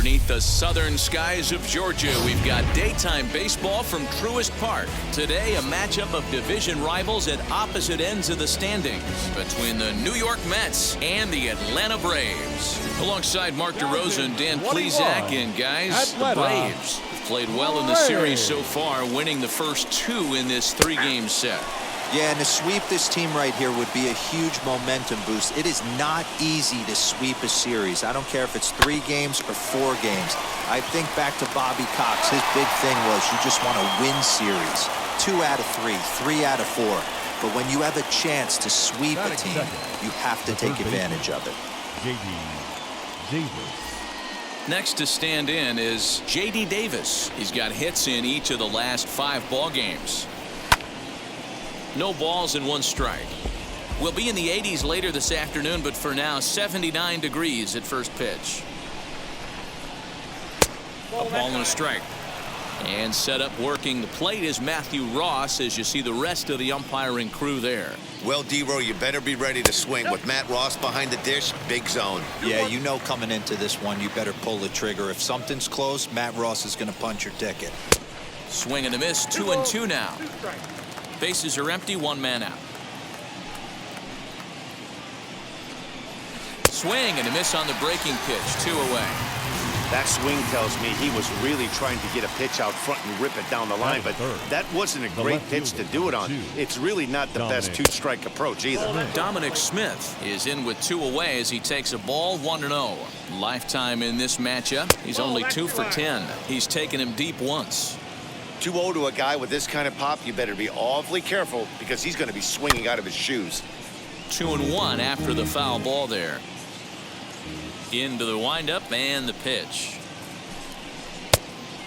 Underneath the southern skies of Georgia, we've got daytime baseball from Truist Park. Today, a matchup of division rivals at opposite ends of the standings between the New York Mets and the Atlanta Braves. Alongside Mark DeRosa and Dan Plesac, and guys, the Braves have played well in the series so far, winning the first two in this three-game set. Yeah, and to sweep this team right here would be a huge momentum boost. It is not easy to sweep a series. I don't care if it's 3 games or 4 games. I think back to Bobby Cox. His big thing was you just want to win series. 2 out of 3, 3 out of 4. But when you have a chance to sweep a team, you have to take advantage of it. Next to stand in is J.D. Davis. He's got hits in each of the last 5 ball games. No balls and 1 strike. We'll be in the 80s later this afternoon, but for now, 79 degrees at first pitch. A ball and a strike. And set up working the plate is Matthew Ross, as you see the rest of the umpiring crew there. Well, D-Row, you better be ready to swing. With Matt Ross behind the dish, big zone. Yeah, you know coming into this one, you better pull the trigger. If something's close, Matt Ross is going to punch your ticket. Swing and a miss, 2-2 now. Bases are empty, 1 man out. Swing and a miss on the breaking pitch, 2 away. That swing tells me he was really trying to get a pitch out front and rip it down the line, but that wasn't a great pitch to do it on. It's really not the best 2-strike approach either. Dominic Smith is in with 2 away as he takes a ball, 1-0. Lifetime in this matchup, he's only 2 for 10. He's taken him deep once. 2-0 to a guy with this kind of pop, you better be awfully careful because he's going to be swinging out of his shoes. 2-1 after the foul ball there. Into the windup and the pitch.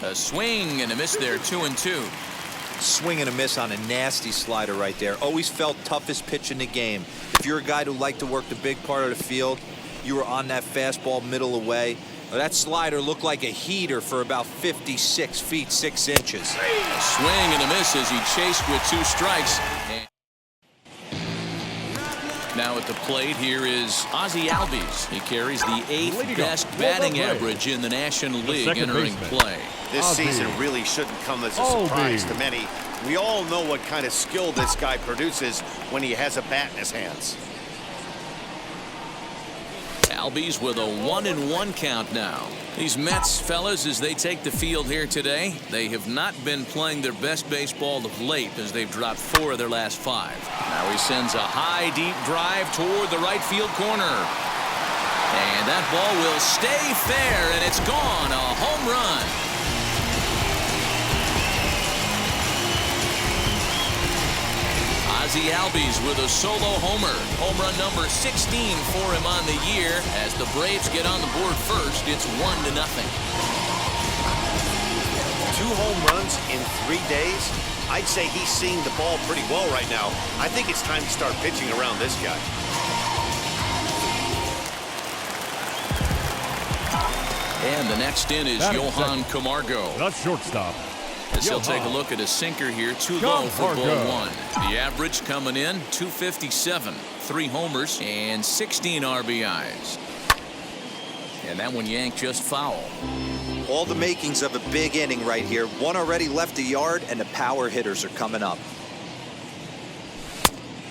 A swing and a miss there, 2-2. Swing and a miss on a nasty slider right there. Always felt toughest pitch in the game. If you're a guy who liked to work the big part of the field, you were on that fastball middle away. That slider looked like a heater for about 56 feet 6 inches. A swing and a miss as he chased with 2 strikes. Now at the plate, here is Ozzie Albies. He carries the 8th best batting average in the National League entering play. This season really shouldn't come as a surprise to many. We all know what kind of skill this guy produces when he has a bat in his hands. Albies with a 1-1 count now. These Mets fellas, as they take the field here today, they have not been playing their best baseball of late as they've dropped 4 of their last 5. Now he sends a high, deep drive toward the right field corner. And that ball will stay fair, and it's gone. A home run. Ozzie Albies with a solo homer. Home run number 16 for him on the year. As the Braves get on the board first, it's 1-0. 2 home runs in 3 days. I'd say he's seeing the ball pretty well right now. I think it's time to start pitching around this guy. And the next in is Johann Camargo. The shortstop. As he'll take a look at his sinker here, 2 low for ball 1. The average coming in, 257, 3 homers, and 16 RBIs. And that one yanked just foul. All the makings of a big inning right here. 1 already left the yard, and the power hitters are coming up.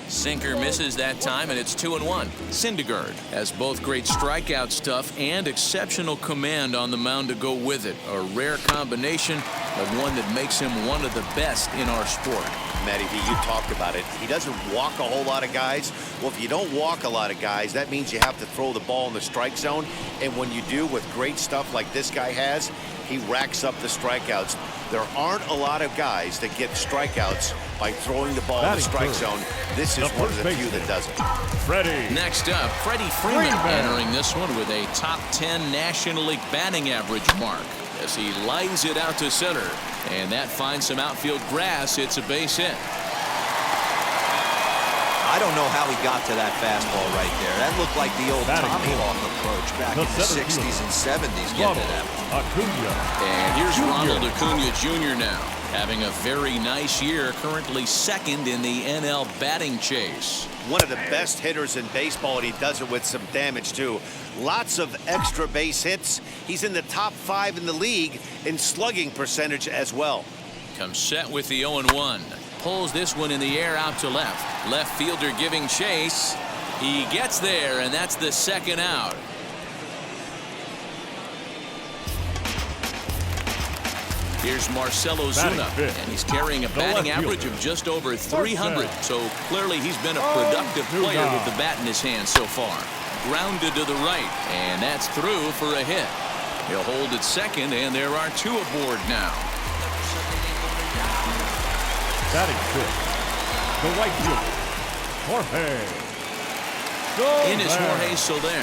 Sinker misses that time, and it's 2-1. Syndergaard has both great strikeout stuff and exceptional command on the mound to go with it. A rare combination, but one that makes him one of the best in our sport. Matty V, you talked about it. He doesn't walk a whole lot of guys. Well, if you don't walk a lot of guys, that means you have to throw the ball in the strike zone. And when you do with great stuff like this guy has, he racks up the strikeouts. There aren't a lot of guys that get strikeouts by throwing the ball in the strike zone. This is one of the few that does it. Freddie. Next up, Freddie Freeman entering this one with a top 10 National League batting average mark as he lines it out to center. And that finds some outfield grass. It's a base hit. I don't know how he got to that fastball right there. That looked like the old Tommy Hawk approach back in the 60s and 70s getting to that one. And here's Ronald Acuna Jr. now. Having a very nice year, currently second in the NL batting chase. One of the best hitters in baseball, and he does it with some damage, too. Lots of extra base hits. He's in the top 5 in the league in slugging percentage as well. Comes set with the 0-1. Pulls this one in the air out to left. Left fielder giving chase. He gets there, and that's the second out. Here's Marcell Ozuna, and he's carrying a batting average of just over 300. So clearly he's been a productive player with the bat in his hand so far. Grounded to the right, and that's through for a hit. He'll hold at second, and there are 2 aboard now. Batting fifth, the right fielder, Jorge. In is Jorge Soler,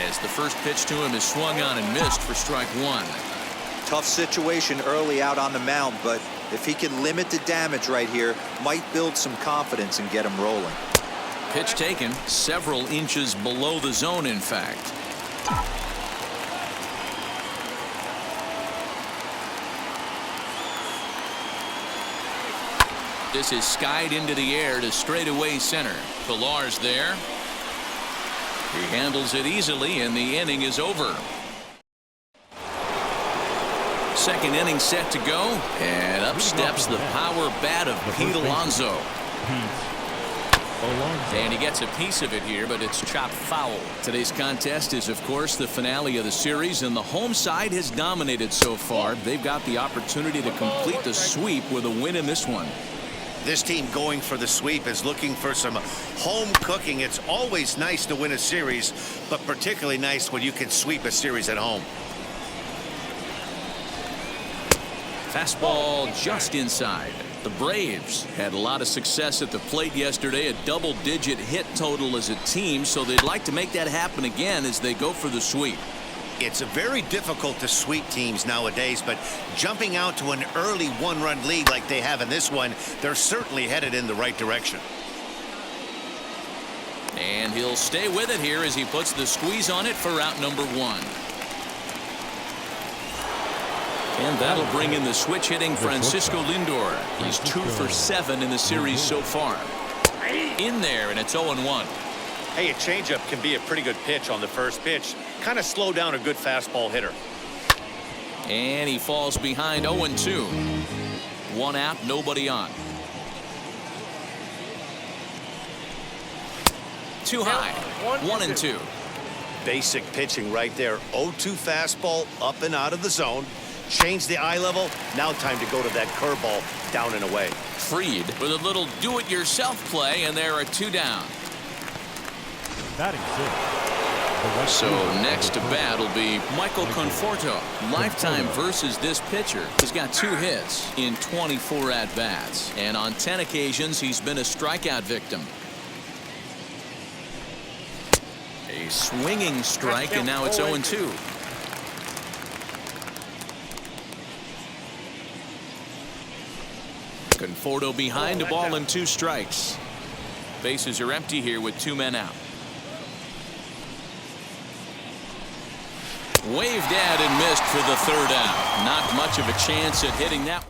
as the first pitch to him is swung on and missed for strike 1. Tough situation early out on the mound, but if he can limit the damage right here, might build some confidence and get him rolling. Pitch taken several inches below the zone, in fact. This is skied into the air to straightaway center. Pilar's there. He handles it easily, and the inning is over. Second inning set to go, and up steps the power bat of Pete Alonso. And he gets a piece of it here, but it's chopped foul. Today's contest is, of course, the finale of the series, and the home side has dominated so far. They've got the opportunity to complete the sweep with a win in this one. This team going for the sweep is looking for some home cooking. It's always nice to win a series, but particularly nice when you can sweep a series at home. Fastball just inside. The Braves had a lot of success at the plate yesterday, a double-digit hit total as a team, so they'd like to make that happen again as they go for the sweep. It's very difficult to sweep teams nowadays, but jumping out to an early 1-run lead like they have in this one, they're certainly headed in the right direction. And he'll stay with it here as he puts the squeeze on it for out number 1. And that'll bring in the switch hitting Francisco Lindor. He's 2 for 7 in the series so far. In there, and it's 0-1. Hey, a changeup can be a pretty good pitch on the first pitch. Kind of slow down a good fastball hitter. And he falls behind 0-2. 1 out, nobody on. Too high. 1-2. Basic pitching right there. 0-2 fastball up and out of the zone. Change the eye level. Now time to go to that curveball down and away. Freed with a little do-it-yourself play, and there are 2 down. Batting sixth. So next to bat will be Michael Conforto. Lifetime versus this pitcher. He's got 2 hits in 24 at-bats, and on 10 occasions he's been a strikeout victim. A swinging strike, and now it's 0-2. Conforto behind a ball and 2 strikes. Bases are empty here with 2 men out. Waved at and missed for the 3rd out. Not much of a chance at hitting that.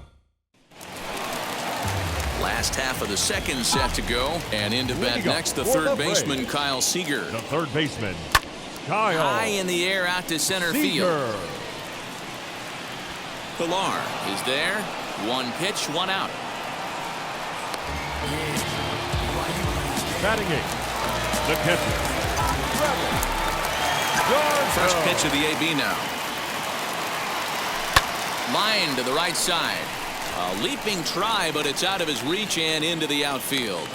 Last half of the second set to go, and into bat next the 3rd baseman Kyle Seager. The 3rd baseman, Kyle. High in the air out to center field. Pilar is there. 1 pitch, 1 out. Batting 8th, the catcher. First pitch of the AB now. Line to the right side. A leaping try, but it's out of his reach and into the outfield.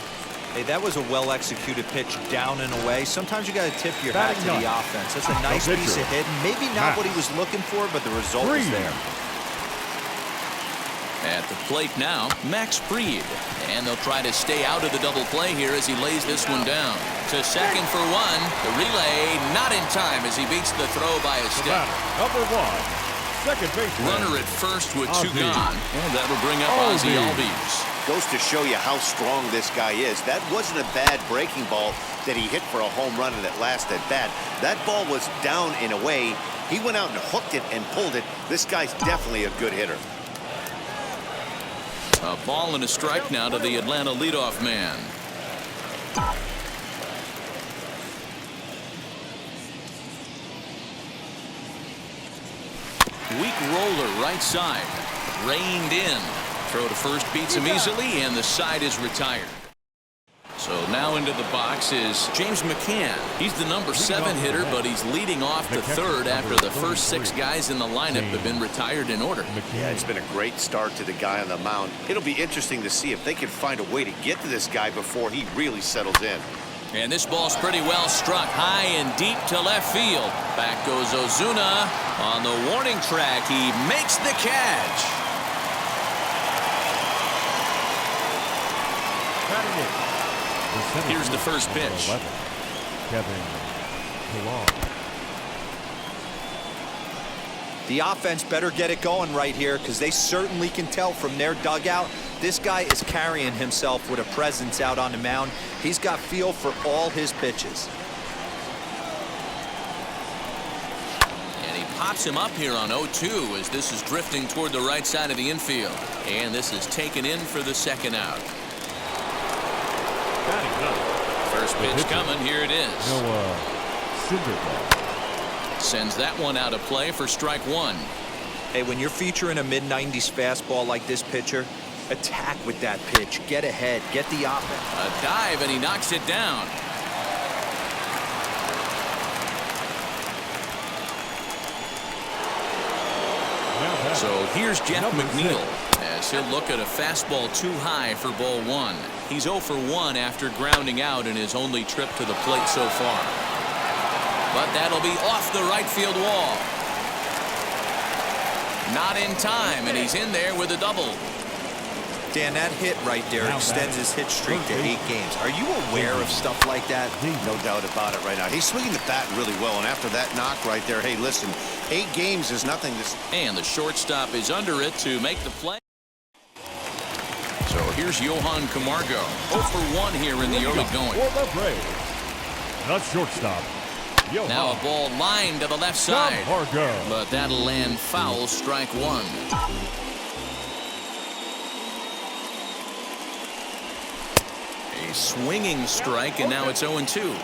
Hey, that was a well-executed pitch down and away. Sometimes you got to tip your hat to the offense. That's a nice piece of hitting. Maybe not what he was looking for, but the result was there. At the plate now, Max Fried. And they'll try to stay out of the double play here as he lays this one down. To second for 1. The relay not in time as he beats the throw by a step. Number 1, second baseman. Runner at first with 2 gone. And that'll bring up Ozzy Albies. Goes to show you how strong this guy is. That wasn't a bad breaking ball that he hit for a home run in that last at bat. That ball was down and away. He went out and hooked it and pulled it. This guy's definitely a good hitter. A ball and a strike now to the Atlanta leadoff man. Weak roller right side. Reined in. Throw to first beats him easily, and the side is retired. So now into the box is James Mccann. He's the number 7 hitter, but he's leading off the third after the first 6 guys in the lineup have been retired in order. Yeah, it's been a great start to the guy on the mound. It'll be interesting to see if they can find a way to get to this guy before he really settles in. And this ball's pretty well struck high and deep to left field. Back goes Ozuna on the warning track. He makes the catch. Here's the first pitch. The offense better get it going right here, because they certainly can tell from their dugout this guy is carrying himself with a presence out on the mound. He's got feel for all his pitches. And he pops him up here on 0-2 as this is drifting toward the right side of the infield. And this is taken in for the second out. First pitch coming. Here it is. Sends that one out of play for strike 1. Hey, when you're featuring a mid-90s fastball like this pitcher, attack with that pitch. Get ahead. Get the offense. A dive, and he knocks it down. So here's Jeff McNeil as he'll look at a fastball too high for ball 1. He's 0 for 1 after grounding out in his only trip to the plate so far. But that'll be off the right field wall. Not in time, and he's in there with a double. Dan, that hit right there extends his hit streak to 8 games. Are you aware of stuff like that? No doubt about it right now. He's swinging the bat really well, and after that knock right there, hey, listen, 8 games is nothing to... And the shortstop is under it to make the play. So here's Johann Camargo. 0 for 1 here in the early going. Not shortstop. Now a ball lined to the left side. But that'll land foul, strike 1. A swinging strike, and now it's 0-2.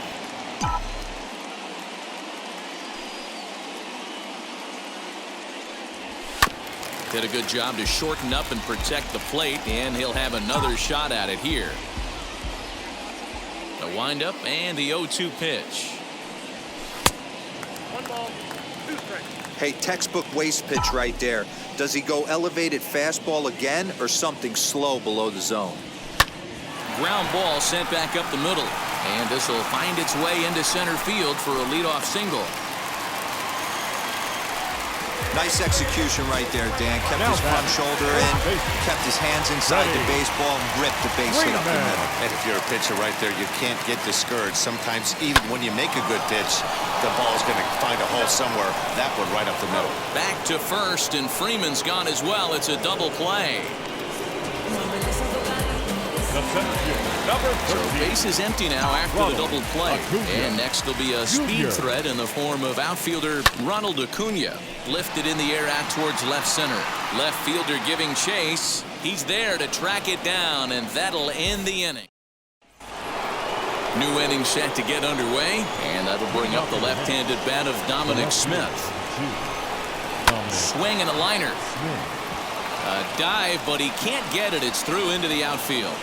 Did a good job to shorten up and protect the plate, and he'll have another shot at it here. The windup and the 0-2 pitch. 1 ball, 2 strikes. Hey, textbook waste pitch right there. Does he go elevated fastball again or something slow below the zone? Ground ball sent back up the middle, and this will find its way into center field for a leadoff single. Nice execution right there, Dan. Kept his front shoulder in, kept his hands inside the baseball, and ripped the base hit up the middle. And if you're a pitcher right there, you can't get discouraged. Sometimes even when you make a good pitch, the ball's going to find a hole somewhere. That one right up the middle. Back to first, and Freeman's gone as well. It's a double play. So base is empty now after the double play. And next will be a speed threat in the form of outfielder Ronald Acuna. Lifted in the air out towards left center. Left fielder giving chase. He's there to track it down, and that'll end the inning. New inning set to get underway, and that'll bring up the left-handed bat of Dominic Smith. Swing and a liner. A dive, but he can't get it. It's through into the outfield.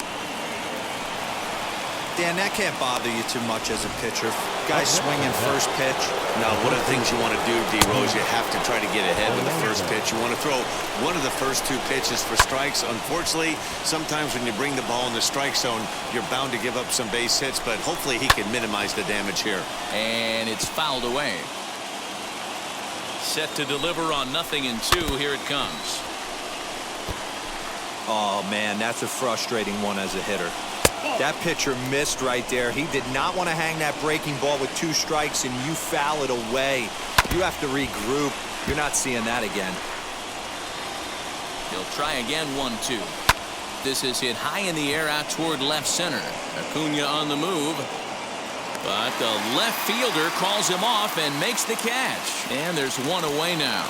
Dan, that can't bother you too much as a pitcher. Guys swinging first pitch. Now, one of the things you want to do, D-Rose, you have to try to get ahead with the first pitch. You want to throw one of the first 2 pitches for strikes. Unfortunately, sometimes when you bring the ball in the strike zone, you're bound to give up some base hits, but hopefully he can minimize the damage here. And it's fouled away. Set to deliver on 0-2. Here it comes. Oh, man, that's a frustrating one as a hitter. That pitcher missed right there. He did not want to hang that breaking ball with 2 strikes, and you foul it away. You have to regroup. You're not seeing that again. He'll try again, 1-2. This is hit high in the air out toward left center. Acuna on the move. But the left fielder calls him off and makes the catch. And there's 1 away now.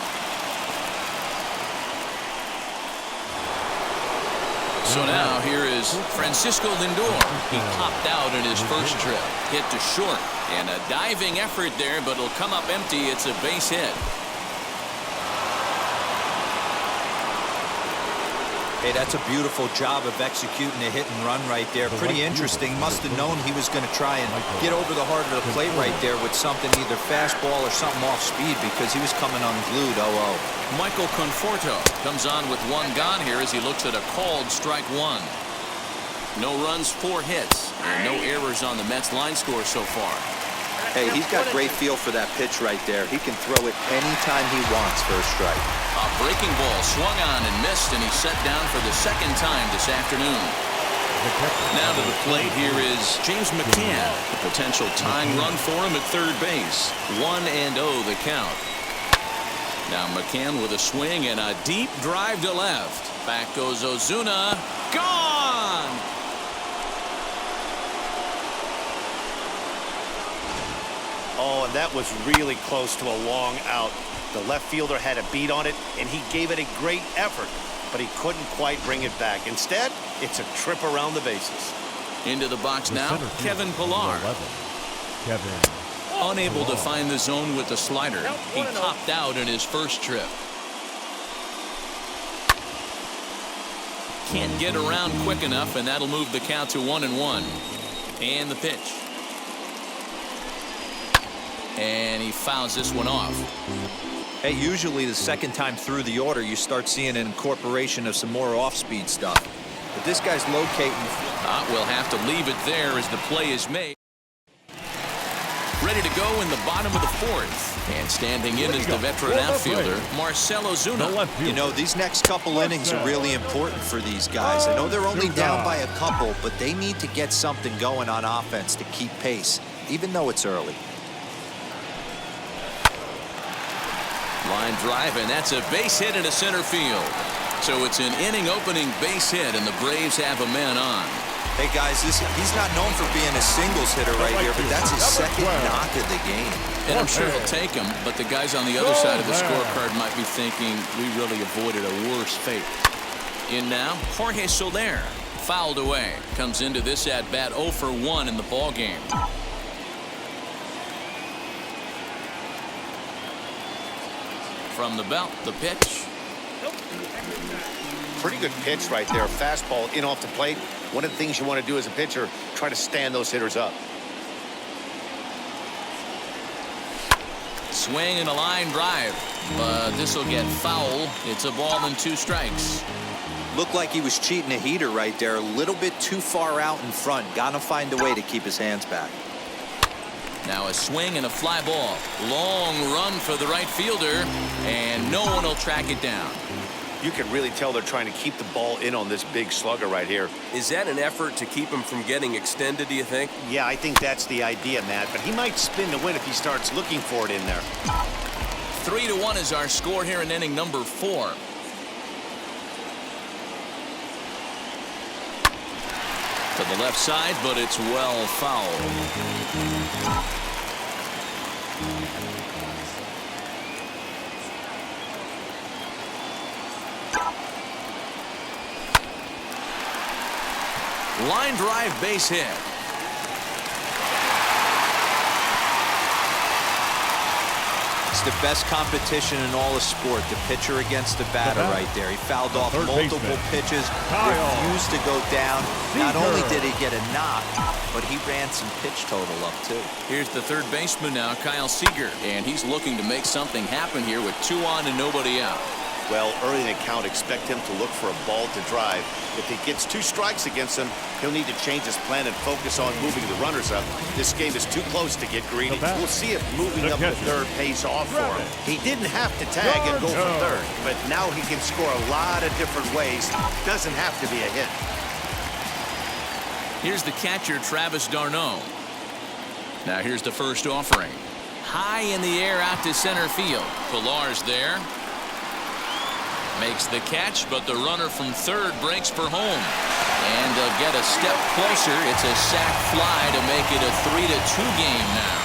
So now here is Francisco Lindor. He popped out in his first trip. Hit to short. And a diving effort there, but it'll come up empty. It's a base hit. Hey, that's a beautiful job of executing a hit and run right there. Pretty interesting. Must have known he was going to try and get over the heart of the plate right there with something, either fastball or something off speed, because he was coming unglued. 0-0. Michael Conforto comes on with one gone here as he looks at a called strike one. No runs, 4 hits, and no errors on the Mets line score so far. Hey, he's got great feel for that pitch right there. He can throw it anytime he wants for a strike. A breaking ball swung on and missed, and he's set down for the second time this afternoon. Now to the plate, here is James Mccann. A potential tying run for him at third base. 1-0 the count. Now Mccann with a swing and a deep drive to left. Back goes Ozuna. Gone! Oh, and that was really close to a long out. The left fielder had a beat on it, and he gave it a great effort, but he couldn't quite bring it back. Instead, it's a trip around the bases. Into the box now, Kevin Pillar. Unable to find the zone with the slider. He popped out in his first trip. Can't get around quick enough, and that'll move the count to 1-1. And the pitch. And he fouls this one off. Hey, usually the second time through the order, you start seeing an incorporation of some more off-speed stuff. But this guy's locating. We'll have to leave it there as the play is made. Ready to go in the bottom of the fourth. And standing in is the veteran outfielder, Marcell Ozuna. You know, these next couple innings are really important for these guys. I know they're only down by a couple, but they need to get something going on offense to keep pace, even though it's early. Line drive, and that's a base hit into center field. So it's an inning-opening base hit, and the Braves have a man on. Hey, guys, he's not known for being a singles hitter right here, but that's his second knock of the game. And I'm sure he'll take him, but the guys on the other side of the scorecard might be thinking we really avoided a worse fate. In now, Jorge Soler, fouled away. Comes into this at-bat 0 for 1 in the ballgame. From the belt, the pitch. Pretty good pitch right there. Fastball in off the plate. One of the things you want to do as a pitcher, try to stand those hitters up. Swing and a line drive, but this will get foul. It's a ball and 2 strikes. Looked like he was cheating a heater right there, a little bit too far out in front. Gotta find a way to keep his hands back. Now a swing and a fly ball. Long run for the right fielder, and no one will track it down. You can really tell they're trying to keep the ball in on this big slugger right here. Is that an effort to keep him from getting extended, do you think? Yeah, I think that's the idea, Matt, but he might spin to win if he starts looking for it in there. 3-1 is our score here in inning number 4. To the left side, but it's well fouled. Line drive, base hit. It's the best competition in all of sport, the pitcher against the batter right there. He fouled off multiple pitches, refused to go down. Not only did he get a knock, but he ran some pitch total up too. Here's the third baseman now, Kyle Seager, and he's looking to make something happen here with 2 on and nobody out. Well, early in the count, expect him to look for a ball to drive. If he gets 2 strikes against him, he'll need to change his plan and focus on moving the runners up. This game is too close to get greedy. We'll see if moving up to third pays off for him. He didn't have to tag and go for third, but now he can score a lot of different ways. Doesn't have to be a hit. Here's the catcher, Travis d'Arnaud. Now here's the first offering. High in the air out to center field. Pillar's there. Makes the catch, but the runner from third breaks for home. And they'll get a step closer. It's a sac fly to make it a 3-2 game now.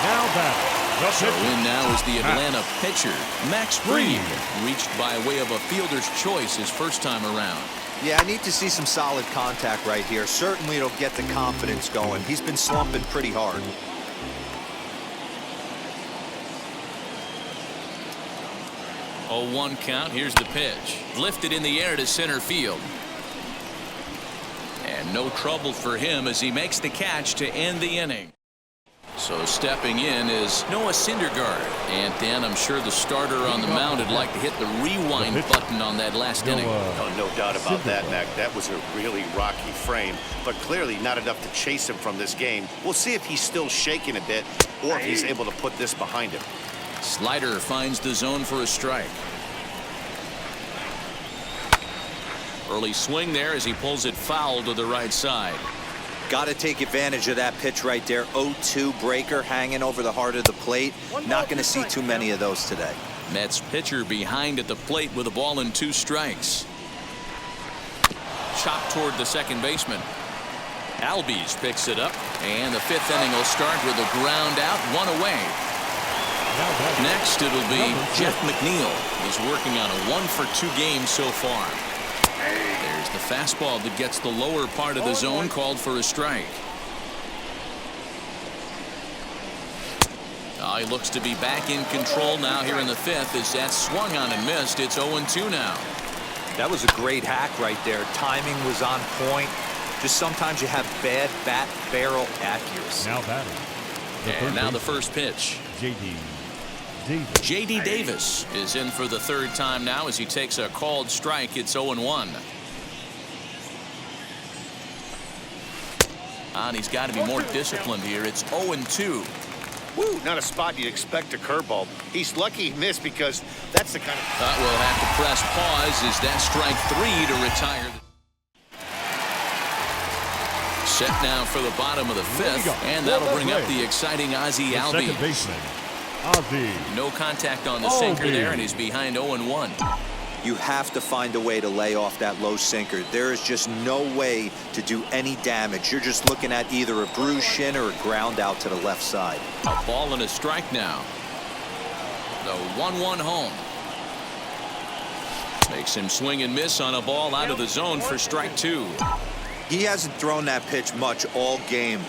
Now batting. So in now is the Atlanta pitcher, Max Fried, reached by way of a fielder's choice his first time around. Yeah, I need to see some solid contact right here. Certainly it'll get the confidence going. He's been slumping pretty hard. Oh, 1 count. Here's the pitch. Lifted in the air to center field. And no trouble for him as he makes the catch to end the inning. So stepping in is Noah Syndergaard. And Dan, I'm sure the starter on the mound would like to hit the rewind button on that last inning. Oh, no doubt about that, Mac. That was a really rocky frame, but clearly not enough to chase him from this game. We'll see if he's still shaking a bit or if he's able to put this behind him. Slider finds the zone for a strike. Early swing there as he pulls it foul to the right side. Got to take advantage of that pitch right there. 0-2 breaker hanging over the heart of the plate. Not going to see too many of those today. Mets pitcher behind at the plate with a ball and 2 strikes. Chop toward the second baseman. Albies picks it up, and the 5th inning will start with a ground out, 1 away. Next, it'll be Jeff McNeil. He's working on a 1-for-2 game so far. There's the fastball that gets the lower part of the zone, called for a strike. He looks to be back in control now here in the 5th as that swung on and missed. It's 0-2 now. That was a great hack right there. Timing was on point. Just sometimes you have bad bat barrel accuracy. Now batting. And now the first pitch. J.D. Davis is in for the 3rd time now as he takes a called strike. It's 0-1. And he's got to be more disciplined here. It's 0-2. Woo, not a spot you'd expect a curveball. He's lucky he missed because that's the kind of... We'll have to press pause as that strike 3 to retire. Set now for the bottom of the 5th, and that'll bring up the exciting Ozzie Albies. Second baseman, Ozzie. No contact on the sinker there, and he's behind 0-1. You have to find a way to lay off that low sinker. There is just no way to do any damage. You're just looking at either a bruised shin or a ground out to the left side. A ball and a strike now. The 1-1 home. Makes him swing and miss on a ball out of the zone for strike 2. He hasn't thrown that pitch much all game.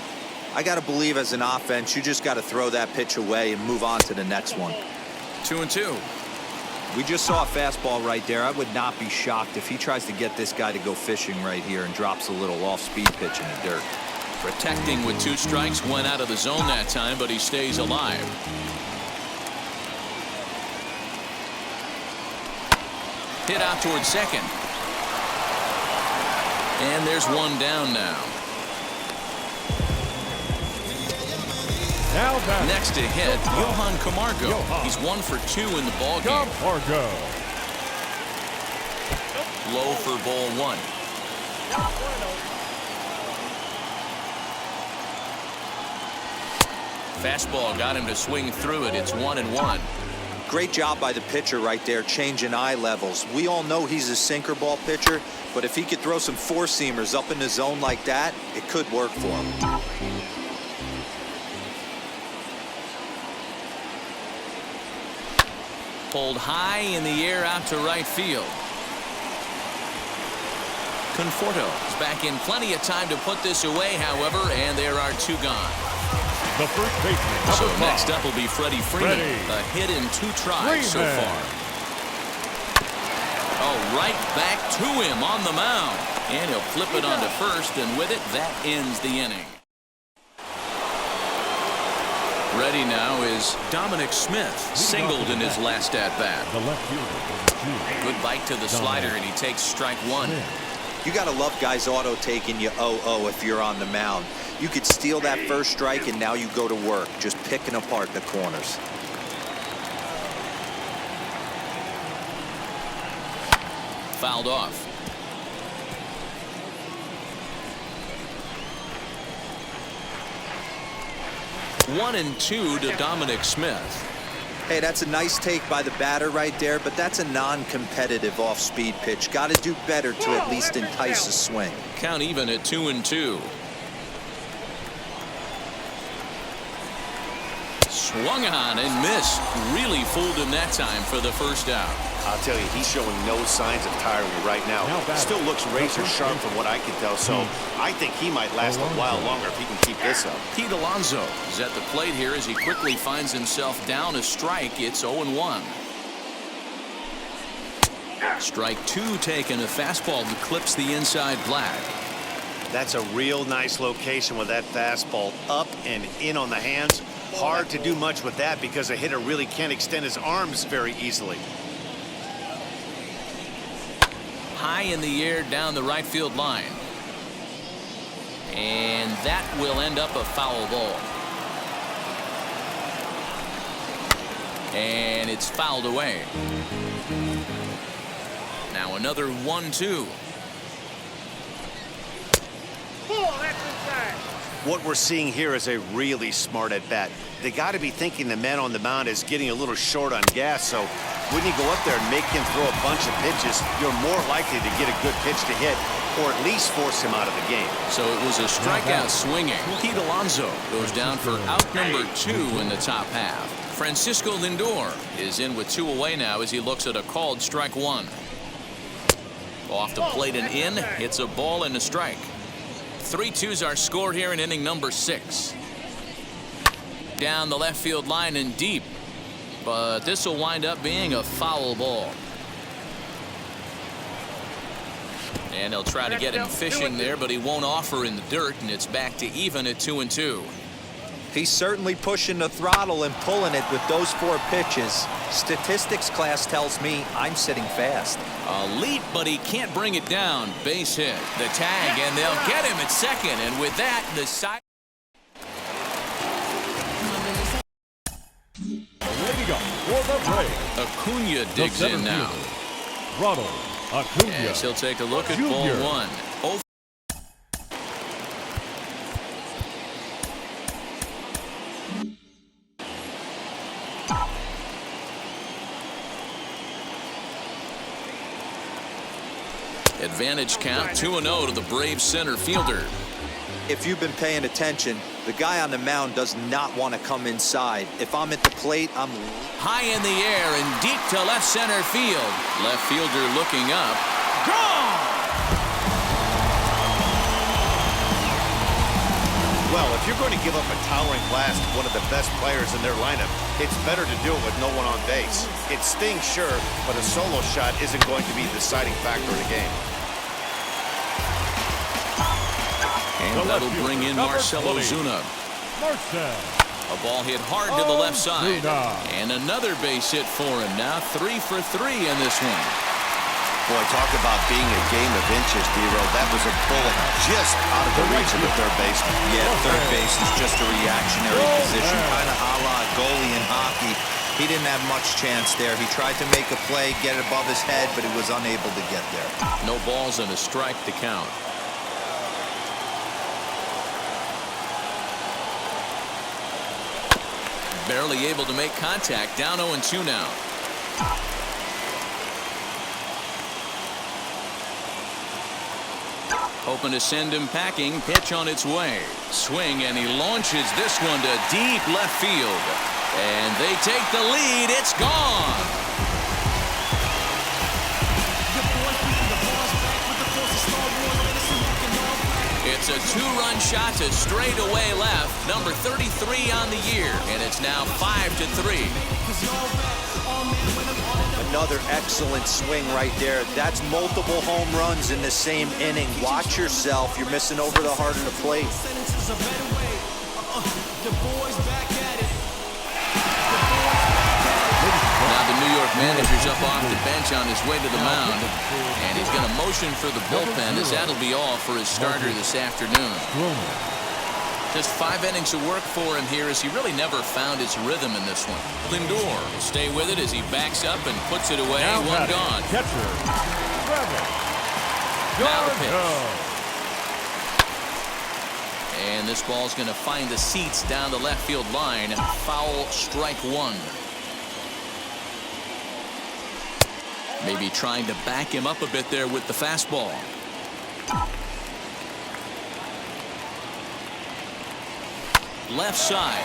I got to believe as an offense, you just got to throw that pitch away and move on to the next one. 2-2. We just saw a fastball right there. I would not be shocked if he tries to get this guy to go fishing right here and drops a little off-speed pitch in the dirt. Protecting with 2 strikes, went out of the zone that time, but he stays alive. Hit out towards second. And there's 1 down now. Next to hit, Johann Camargo. He's 1 for 2 in the ballgame. Camargo. Low for ball 1. Fastball got him to swing through it. It's 1-1. Great job by the pitcher right there, changing eye levels. We all know he's a sinker ball pitcher, but if he could throw some 4-seamers up in the zone like that, it could work for him. Pulled high in the air out to right field. Conforto is back in plenty of time to put this away, however, and there are 2 gone. The first baseman. So next up will be Freddie Freeman. A hit in 2 tries so far. Oh, right back to him on the mound. And he'll flip it onto first, and with it, that ends the inning. Ready now is Dominic Smith. Singled in his last at-bat. The left fielder. Good bite to the slider, and he takes strike 1. You got to love guys auto-taking you 0-0 if you're on the mound. You could steal that first strike, and now you go to work, just picking apart the corners. Fouled off. One and 2 to Dominic Smith. Hey, that's a nice take by the batter right there, but that's a non-competitive off-speed pitch. Got to do better to at least entice a swing. Count even at 2-2. Swung on and missed. Really fooled him that time for the first out. I'll tell you, he's showing no signs of tiring right now. Still looks razor sharp from what I can tell, so I think he might last a while longer if he can keep this up. Pete Alonso is at the plate here as he quickly finds himself down a strike. It's 0-1. Strike two taken. A fastball that clips the inside flat. That's a real nice location with that fastball up and in on the hands. Hard to do much with that because a hitter really can't extend his arms very easily. High in the air down the right field line. And that will end up a foul ball. And it's fouled away. Now another 1-2. What we're seeing here is a really smart at bat. They got to be thinking the man on the mound is getting a little short on gas, so when you go up there and make him throw a bunch of pitches, you're more likely to get a good pitch to hit or at least force him out of the game. So it was a strikeout swinging. Pete Alonso goes down for out number 2 in the top half. Francisco Lindor is in with 2 away now as he looks at a called strike 1. Off the plate and in, hits a ball and a strike. 3-2's our score here in inning number 6. Down the left field line and deep, but this will wind up being a foul ball. And they'll try to get him fishing there, but he won't offer in the dirt, and it's back to even at 2-2. He's certainly pushing the throttle and pulling it with those 4 pitches. Statistics class tells me I'm sitting fast. A leap, but he can't bring it down. Base hit. The tag, and they'll get him at second. And with that, the side. Waiting up for the break. Acuna digs in now. Ronald Acuna. Yes, he'll take a look at ball 1. Oh. Advantage count 2-0 to the Braves center fielder. If you've been paying attention, the guy on the mound does not want to come inside. If I'm at the plate, I'm high in the air and deep to left center field. Left fielder looking up. Gone! Well, if you're going to give up a towering blast to one of the best players in their lineup, it's better to do it with no one on base. It stings, sure, but a solo shot isn't going to be the deciding factor in the game. And that'll bring in Marcell Ozuna. A ball hit hard to the left side. And another base hit for him. Now 3 for 3 in this one. Boy, talk about being a game of inches, D-Row. That was a bullet just out of the reach of the third baseman. Yeah, third base is just a reactionary position, kind of a la goalie in hockey. He didn't have much chance there. He tried to make a play, get it above his head, but he was unable to get there. No balls and a strike to count. Barely able to make contact. Down 0-2 now. Hoping to send him packing. Pitch on its way. Swing, and he launches this one to deep left field. And they take the lead. It's gone. It's a 2-run shot to straightaway left. Number 33 on the year. And it's now 5-3. Another excellent swing right there. That's multiple home runs in the same inning. Watch yourself. You're missing over the heart of the plate. Now the New York manager's up off the bench on his way to the mound. And he's going to motion for the bullpen as that'll be all for his starter this afternoon. Just 5 innings of work for him here as he really never found his rhythm in this one. Lindor will stay with it as he backs up and puts it away. One gone. Catcher. Now the pitch. And this ball's going to find the seats down the left field line. Foul, strike 1. Maybe trying to back him up a bit there with the fastball. Left side.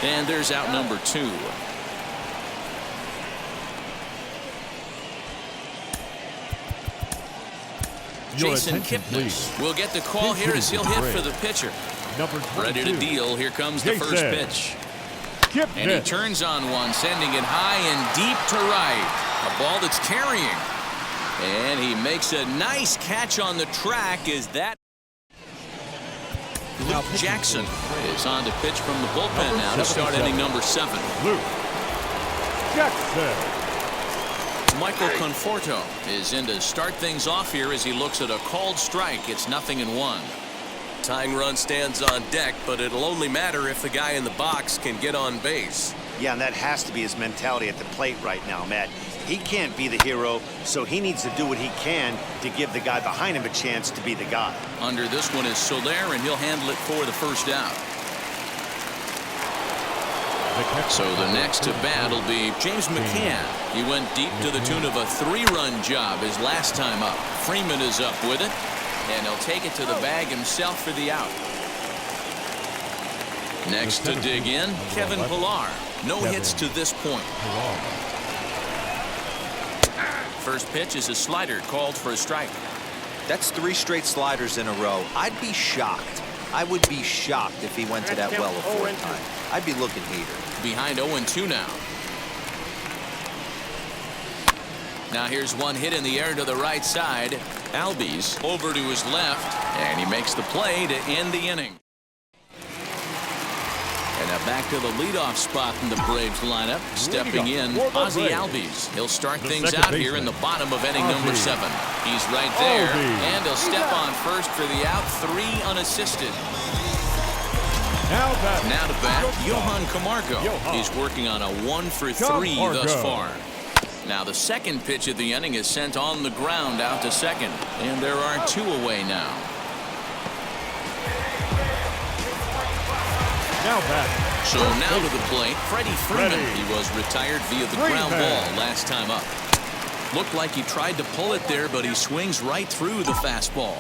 And there's out number 2. Jason Kipnis will get the call here as he'll hit for the pitcher. Ready to deal. Here comes the first pitch. And he turns on one, sending it high and deep to right. A ball that's carrying. And he makes a nice catch on the track. Is that Luke Jackson is on to pitch from the bullpen now to start inning number 7. Luke Jackson. Michael Conforto is in to start things off here as he looks at a called strike. It's 0-1. Tying run stands on deck, but it'll only matter if the guy in the box can get on base. Yeah, and that has to be his mentality at the plate right now, Matt. He can't be the hero, so he needs to do what he can to give the guy behind him a chance to be the guy. Under this one is Soler, and he'll handle it for the first out. So the next to bat will be James Mccann. He went deep to the tune of a 3-run job his last time up. Freeman is up with it, and he'll take it to the bag himself for the out. Next to dig in, Kevin Pillar. No hits to this point. First pitch is a slider called for a strike. That's 3 straight sliders in a row. I'd be shocked. I would be shocked if he went to that well a 4th time. I'd be looking heater. Behind 0-2 now. Now here's one hit in the air to the right side. Albies over to his left, and he makes the play to end the inning. And now back to the leadoff spot in the Braves lineup. Stepping in, Ozzie Albies. He'll start things out here in the bottom of inning number 7. He's right there, and he'll step on first for the out. 3 unassisted. Now to bat, Johann Camargo. He's working on a 1-for-3 thus far. Now the second pitch of the inning is sent on the ground out to second, and there are 2 away now. So now to the plate, Freddie Freeman. He was retired via the ground ball last time up. Looked like he tried to pull it there, but he swings right through the fastball.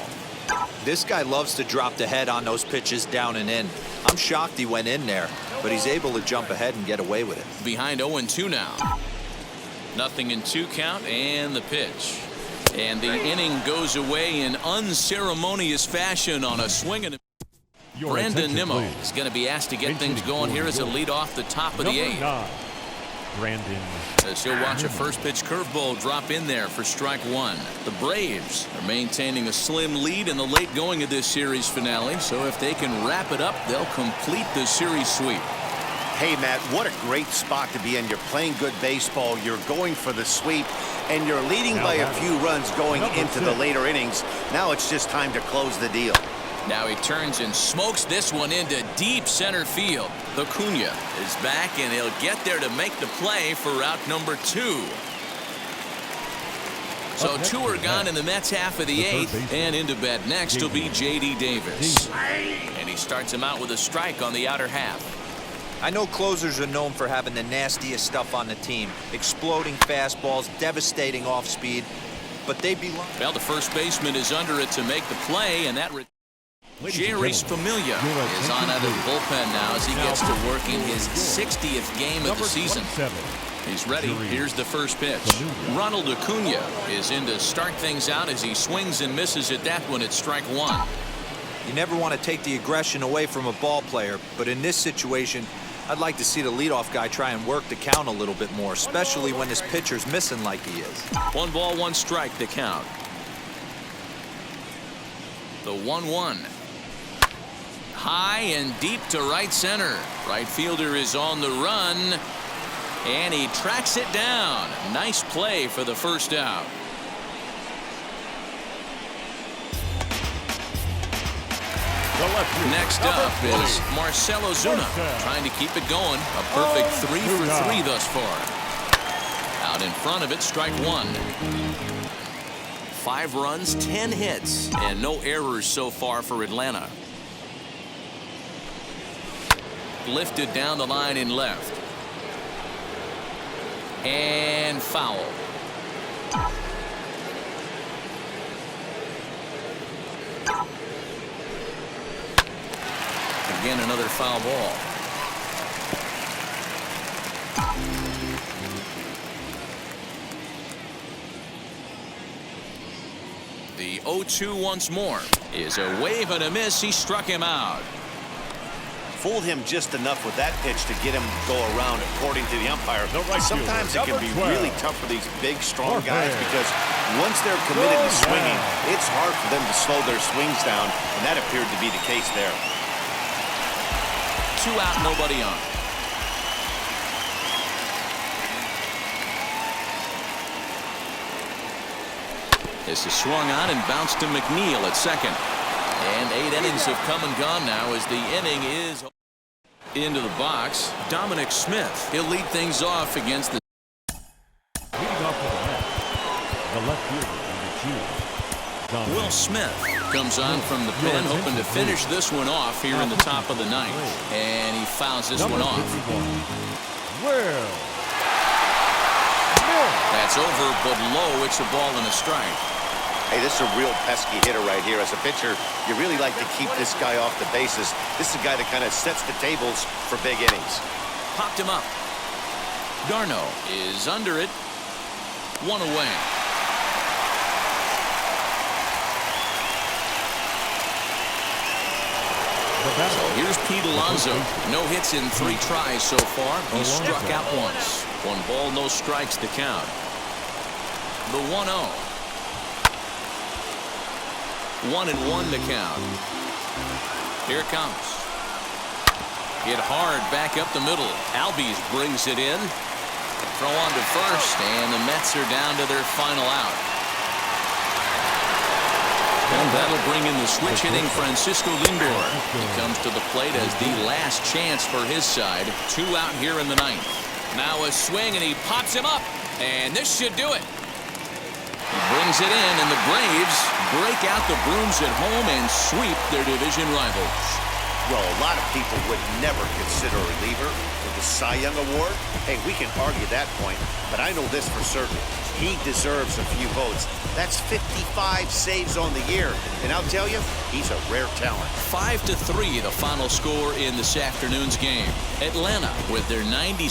This guy loves to drop the head on those pitches down and in. I'm shocked he went in there, but he's able to jump ahead and get away with it. Behind 0-2 now. 0-2 count and the pitch. And the inning goes away in unceremonious fashion on a swing and Brandon Nimmo is going to be asked to get things going here as a lead off the top of the 8th. Brandon. As he'll watch a first pitch curveball drop in there for strike 1. The Braves are maintaining a slim lead in the late going of this series finale, so if they can wrap it up, they'll complete the series sweep. Hey, Matt, what a great spot to be in. You're playing good baseball, you're going for the sweep, and you're leading by a few runs going into the later innings. Now it's just time to close the deal. Now he turns and smokes this one into deep center field. Acuna is back, and he'll get there to make the play for out number 2. So 2 are gone in the Mets half of the 8th, and into bat next will be J.D. Davis. And he starts him out with a strike on the outer half. I know closers are known for having the nastiest stuff on the team. Exploding fastballs, devastating off speed, but they belong. Well, the first baseman is under it to make the play, and that Jerry Familia is on out of the bullpen now as he gets to work in his 60th game of the season. He's ready. Here's the first pitch. Ronald Acuna is in to start things out as he swings and misses at that one at strike 1. You never want to take the aggression away from a ball player, but in this situation, I'd like to see the leadoff guy try and work the count a little bit more, especially when this pitcher's missing like he is. 1 ball, 1 strike to count. The 1-1. High and deep to right center. Right fielder is on the run, and he tracks it down. Nice play for the first out. Next up is Marcell Ozuna, trying to keep it going. A perfect 3 for 3 thus far. Out in front of it, strike 1. 5 runs, 10 hits, and no errors so far for Atlanta. Lifted down the line in left. And foul. Again, another foul ball. The 0-2 once more is a wave and a miss. He struck him out. Fooled him just enough with that pitch to get him to go around, according to the umpire. The right Sometimes it fielder, can be number 12. really tough for these big, strong guys Jorge. because once they're committed to swinging, Jorge. it's hard for them to slow their swings down, and that appeared to be the case there. 2 out, nobody on. This is swung on and bounced to McNeil at second. And 8 innings have come and gone now as the inning is into the box. Dominic Smith. He'll lead things off against the Leading off to the left, the left fielder, number 2. Dominic. Will Smith comes on from the pen, hoping to finish this one off here in the top of the 9th. And he fouls this one off. Will. That's over, but low. It's a ball and a strike. Hey, this is a real pesky hitter right here. As a pitcher, you really like to keep this guy off the bases. This is a guy that kind of sets the tables for big innings. Popped him up. Darno is under it. 1 away. So here's Pete Alonso. No hits in 3 tries so far. He struck out once. 1 ball, no strikes to count. The 1-0. 1-1 to count. Here it comes. Hit hard back up the middle. Albies brings it in. Throw on to first, and the Mets are down to their final out. And that'll bring in the switch hitting Francisco Lindor. He comes to the plate as the last chance for his side. 2 out here in the 9th. Now a swing, and he pops him up. And this should do it. He brings it in, and the Braves break out the brooms at home and sweep their division rivals. Well, a lot of people would never consider a reliever for the Cy Young Award. Hey, we can argue that point, but I know this for certain. He deserves a few votes. That's 55 saves on the year. And I'll tell you, he's a rare talent. 5-3, the final score in this afternoon's game. Atlanta with their 97.